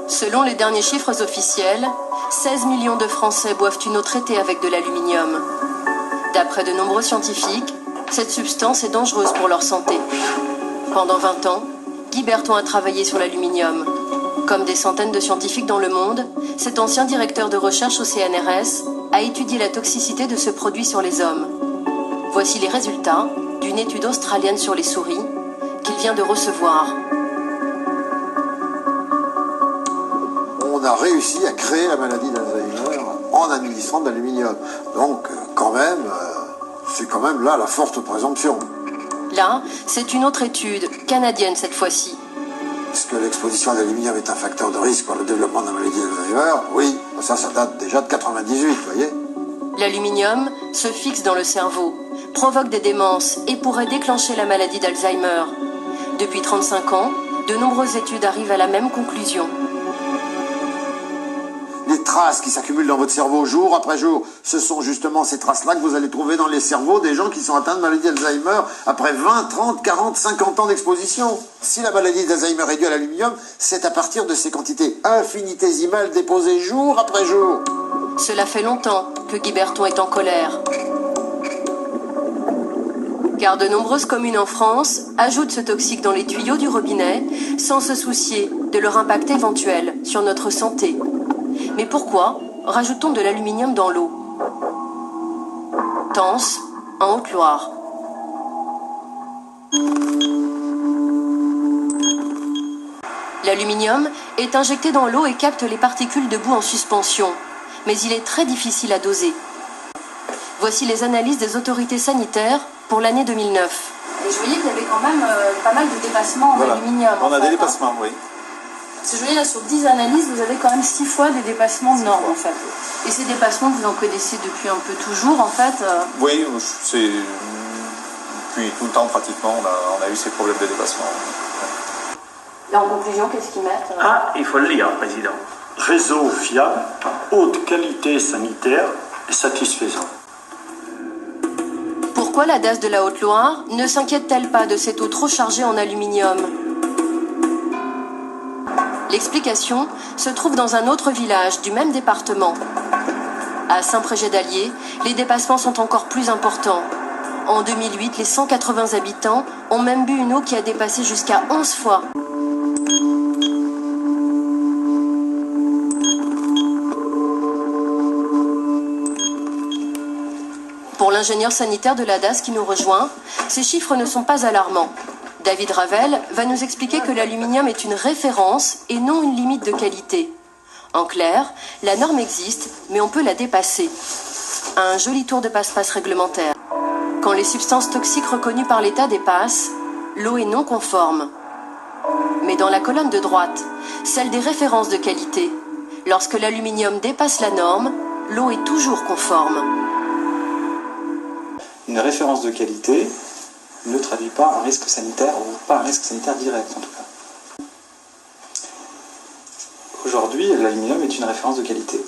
Selon les derniers chiffres officiels, 16 millions de Français boivent une eau traitée avec de l'aluminium. D'après de nombreux scientifiques, cette substance est dangereuse pour leur santé. Pendant 20 ans, Guy Berton a travaillé sur l'aluminium. Comme des centaines de scientifiques dans le monde, cet ancien directeur de recherche au CNRS a étudié la toxicité de ce produit sur les hommes. Voici les résultats d'une étude australienne sur les souris qu'il vient de recevoir. On a réussi à créer la maladie d'Alzheimer en administrant de l'aluminium. Donc, c'est quand même là la forte présomption. Là, c'est une autre étude, canadienne cette fois-ci. Est-ce que l'exposition à l'aluminium est un facteur de risque pour le développement de la maladie d'Alzheimer? Oui, ça date déjà de 98, vous voyez. L'aluminium se fixe dans le cerveau, provoque des démences et pourrait déclencher la maladie d'Alzheimer. Depuis 35 ans, de nombreuses études arrivent à la même conclusion. Les traces qui s'accumulent dans votre cerveau jour après jour, ce sont justement ces traces-là que vous allez trouver dans les cerveaux des gens qui sont atteints de maladie d'Alzheimer après 20, 30, 40, 50 ans d'exposition. Si la maladie d'Alzheimer est due à l'aluminium, c'est à partir de ces quantités infinitésimales déposées jour après jour. Cela fait longtemps que Guy Berton est en colère. Car de nombreuses communes en France ajoutent ce toxique dans les tuyaux du robinet sans se soucier de leur impact éventuel sur notre santé. Mais pourquoi rajoute-t-on de l'aluminium dans l'eau? Tence, en Haute-Loire. L'aluminium est injecté dans l'eau et capte les particules de boue en suspension, mais il est très difficile à doser. Voici les analyses des autorités sanitaires pour l'année 2009. Et je voyais qu'il y avait quand même pas mal de dépassements en aluminium. On a des dépassements, oui. Parce que je voyais là sur 10 analyses, vous avez quand même 6 fois des dépassements de normes en fait. Et ces dépassements, vous en connaissez depuis un peu toujours en fait Oui, c'est depuis tout le temps pratiquement, on a eu ces problèmes de dépassement. Et en conclusion, qu'est-ce qu'ils mettent Ah, il faut le lire, Président. Réseau fiable, haute qualité sanitaire et satisfaisant. Pourquoi la DAS de la Haute-Loire ne s'inquiète-t-elle pas de cette eau trop chargée en aluminium? L'explication se trouve dans un autre village du même département. À Saint-Prégé-d'Allier, les dépassements sont encore plus importants. En 2008, les 180 habitants ont même bu une eau qui a dépassé jusqu'à 11 fois. Pour l'ingénieur sanitaire de la DAS qui nous rejoint, ces chiffres ne sont pas alarmants. David Ravel va nous expliquer que l'aluminium est une référence et non une limite de qualité. En clair, la norme existe, mais on peut la dépasser. Un joli tour de passe-passe réglementaire. Quand les substances toxiques reconnues par l'État dépassent, l'eau est non conforme. Mais dans la colonne de droite, celle des références de qualité, lorsque l'aluminium dépasse la norme, l'eau est toujours conforme. Une référence de qualité ne traduit pas un risque sanitaire, ou pas un risque sanitaire direct en tout cas. Aujourd'hui, l'aluminium est une référence de qualité.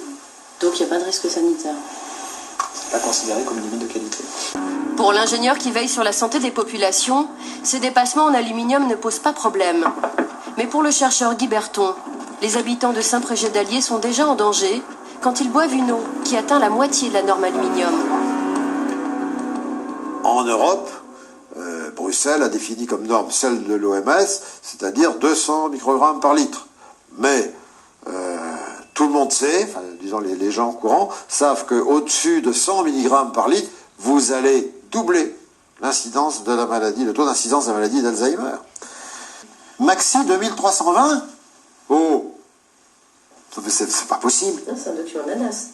Donc il n'y a pas de risque sanitaire. C'est pas considéré comme une limite de qualité. Pour l'ingénieur qui veille sur la santé des populations, ces dépassements en aluminium ne posent pas problème. Mais pour le chercheur Guy Berton, les habitants de Saint-Prégé-d'Allier sont déjà en danger quand ils boivent une eau qui atteint la moitié de la norme aluminium. En Europe, Bruxelles a défini comme norme celle de l'OMS, c'est-à-dire 200 microgrammes par litre. Mais tout le monde sait, enfin, disons les gens courants, savent qu'au-dessus de 100 mg par litre, vous allez doubler l'incidence de la maladie, le taux d'incidence de la maladie d'Alzheimer. Maxi 2320 ? Oh, c'est pas possible. Non, c'est un document d'ANAS.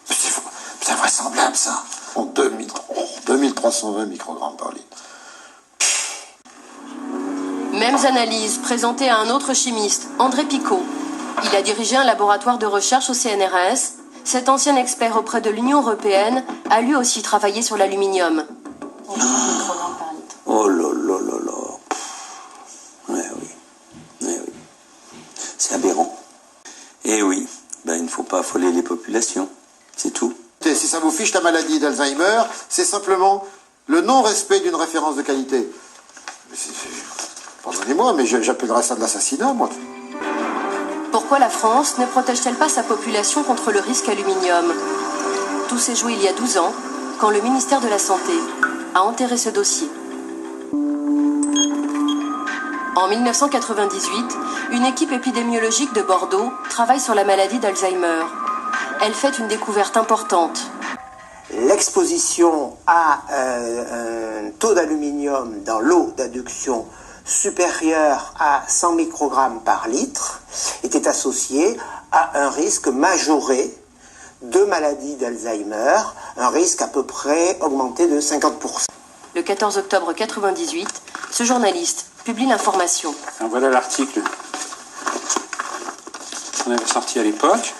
C'est invraisemblable ça. En 2320 microgrammes par litre. Mêmes analyses présentées à un autre chimiste, André Picot. Il a dirigé un laboratoire de recherche au CNRS. Cet ancien expert auprès de l'Union européenne a lui aussi travaillé sur l'aluminium. Oh là là là là. Ouais, oui. Ouais, oui. C'est aberrant. Et oui, ben, il ne faut pas affoler les populations. C'est tout. Si ça vous fiche la maladie d'Alzheimer, c'est simplement le non-respect d'une référence de qualité. Pardonnez-moi, mais j'appellerais ça de l'assassinat, moi. Pourquoi la France ne protège-t-elle pas sa population contre le risque aluminium? Tout s'est joué il y a 12 ans, quand le ministère de la Santé a enterré ce dossier. En 1998, une équipe épidémiologique de Bordeaux travaille sur la maladie d'Alzheimer. Elle fait une découverte importante. L'exposition à un taux d'aluminium dans l'eau d'adduction supérieur à 100 microgrammes par litre était associée à un risque majoré de maladie d'Alzheimer, un risque à peu près augmenté de 50%. Le 14 octobre 1998, ce journaliste publie l'information. Alors voilà l'article qu'on avait sorti à l'époque,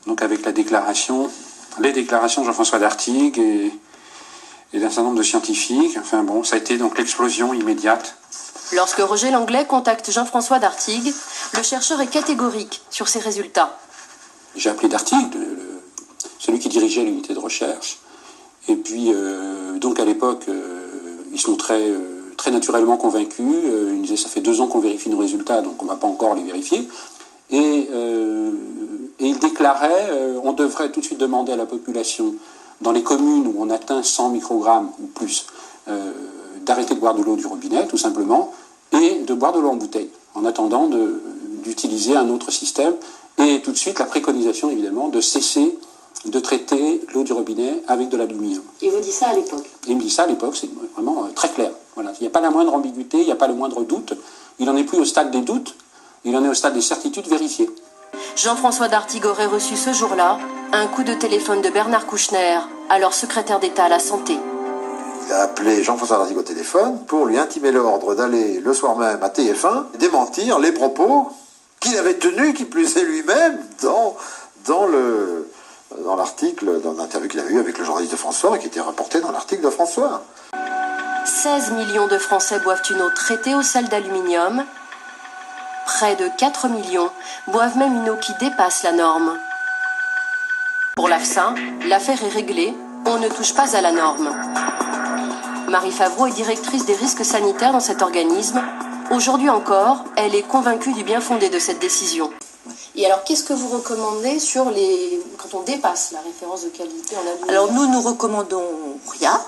donc avec les déclarations de Jean-François d'Artigues et d'un certain nombre de scientifiques. Enfin bon, ça a été donc l'explosion immédiate. Lorsque Roger Langlais contacte Jean-François d'Artigues, le chercheur est catégorique sur ses résultats. J'ai appelé d'Artigues, celui qui dirigeait l'unité de recherche. Et puis, donc à l'époque, il se montrait très naturellement convaincu. Il disait, ça fait 2 ans qu'on vérifie nos résultats, donc on ne va pas encore les vérifier. Et il déclarait, on devrait tout de suite demander à la population, dans les communes où on atteint 100 microgrammes ou plus, d'arrêter de boire de l'eau du robinet, tout simplement, et de boire de l'eau en bouteille, en attendant d'utiliser un autre système. Et tout de suite, la préconisation, évidemment, de cesser de traiter l'eau du robinet avec de l'aluminium. Il vous dit ça à l'époque? Il me dit ça à l'époque, c'est vraiment très clair. Voilà. Il n'y a pas la moindre ambiguïté, il n'y a pas le moindre doute. Il n'en est plus au stade des doutes, il en est au stade des certitudes vérifiées. Jean-François d'Artigues aurait reçu ce jour-là un coup de téléphone de Bernard Kouchner, alors secrétaire d'État à la Santé. Il a appelé Jean-François d'Artigues au téléphone pour lui intimer l'ordre d'aller le soir même à TF1 et démentir les propos qu'il avait tenus, qui plus est lui-même, dans l'article, dans l'interview qu'il avait eu avec le journaliste de François et qui était rapporté dans l'article de François. 16 millions de Français boivent une eau traitée au sel d'aluminium. Près de 4 millions boivent même une eau qui dépasse la norme. Pour l'AFSA, l'affaire est réglée, on ne touche pas à la norme. Marie Favreau est directrice des risques sanitaires dans cet organisme. Aujourd'hui encore, elle est convaincue du bien fondé de cette décision. Et alors, qu'est-ce que vous recommandez quand on dépasse la référence de qualité en aluminium? Alors nous recommandons rien.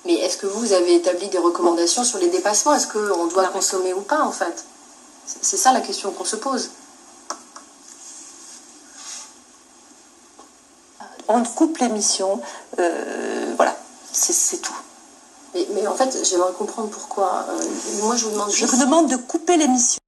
Mais est-ce que vous avez établi des recommandations sur les dépassements? Est-ce qu'on doit consommer ou pas, en fait? C'est ça la question qu'on se pose. On coupe l'émission, voilà, c'est tout. Mais en fait, j'aimerais comprendre pourquoi. Moi, je vous demande Je vous demande de couper l'émission.